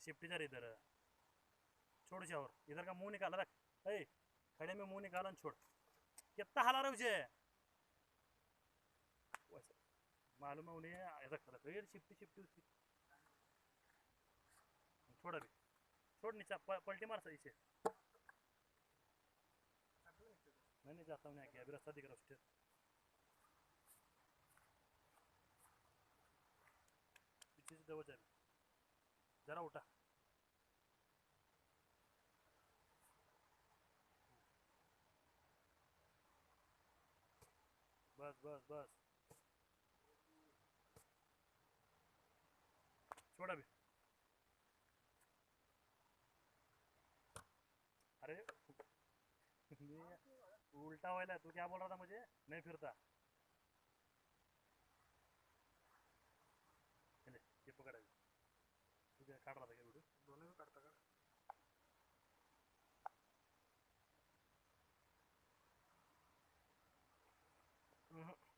shift इधर इधर छोड़ उसे और इधर का मुंह निकाला रख ए खड़े में मुंह निकाला छोड़ कितना हाला रहा उसे वैसे मालूम है उन्हें रख रख ये शिफ्टी शिफ्टी उसकी छोड़ अभी छोड़ नीचे पलटी मार सही से मैं नहीं जाता हूँ आगे अभी रास्ता दिख रहा उसके पीछे से दबा जाए जरा उठा बस बस बस छोड़ अभी अरे उल्टा व्हायला तू क्या बोल रहा था मुझे नहीं फिरता चले ये पकड़ अभी तुझे काट रहा था क्या वीडियो दोनों भी काटता का अंदर घुसा रहा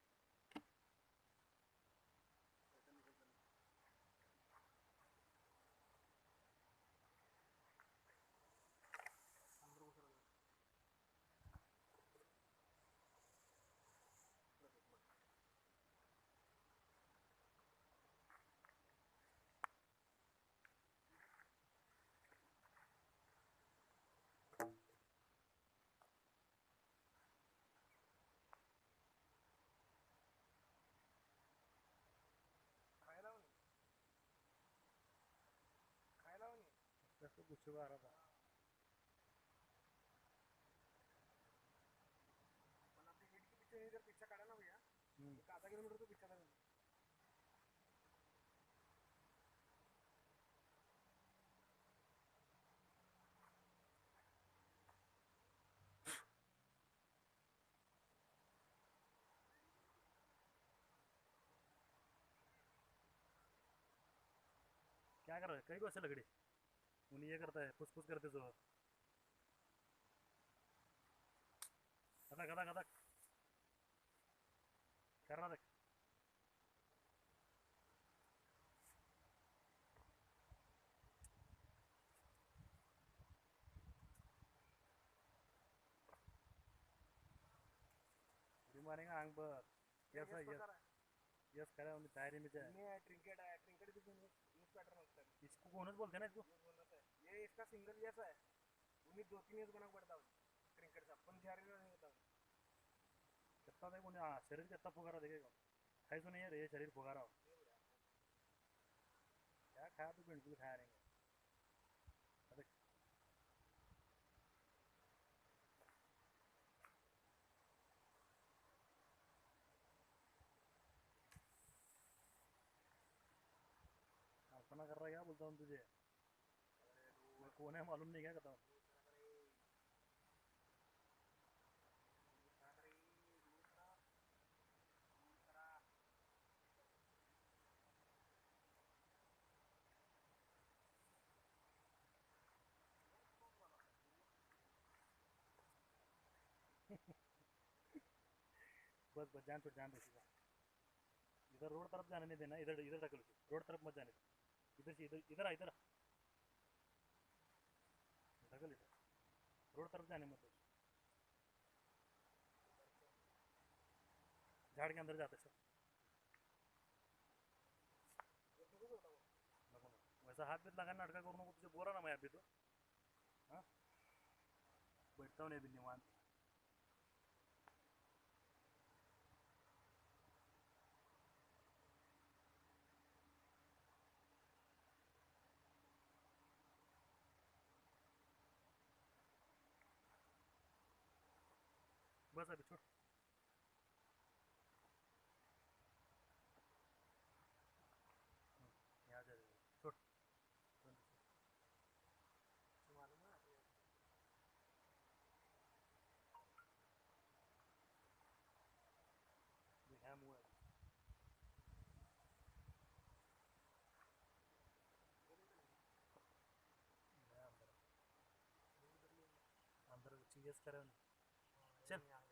खायला हो नाही खायला हो नाही कैसे गुस्से आ रहा था पण आपली गेट के पीछे इधर पीछा काढा ना भैया एक आधा किलोमीटर तो पीछा था क्या कर रहा है कई को ऐसे लगड़ी उन्हें ये करता है फुस करते जो कदक कदक कदक कर रहा था उड़ी मारेगा आंग पर यस है यस यस करा उन्हें डायरी में जाए है ट्रिंकेट भी न्यूज पैटर्न होता है इसको कौन बोलते हैं ना इसको बोनस है ये इसका सिंगल यस है उन्हीं 2-3 यस बना पड़ता है ट्रिंकेट चा पण झालेला नाही होता कितना देखो उन्हें शरीर कितना फुकारा देखेगा खाई तो नहीं है रे शरीर फुकारा हो क्या खाया तो बिल्कुल खाया रहेंगे अरे अपना कर रहा है क्या बोलता हूँ तुझे मैं कौन है मालूम नहीं क्या कहता हूँ बस बस जान दे सीधा इधर रोड तरफ जाने नहीं देना इधर इधर ढकल रोड तरफ मत जाने इधर से इधर इधर आ इधर ढकल इधर रोड तरफ जाने मत झाड़ के अंदर जाते सब नको नको वैसा हाथ बीत लगाना अटका करू नको तुझे बोला ना मैं अभी तो हाँ बैठता हूँ नहीं अभी निवांत बस अभी छोड़ यहाँ जा छोड़ मालूम है है मुँह है अंदर अंदर चीज़ करे चल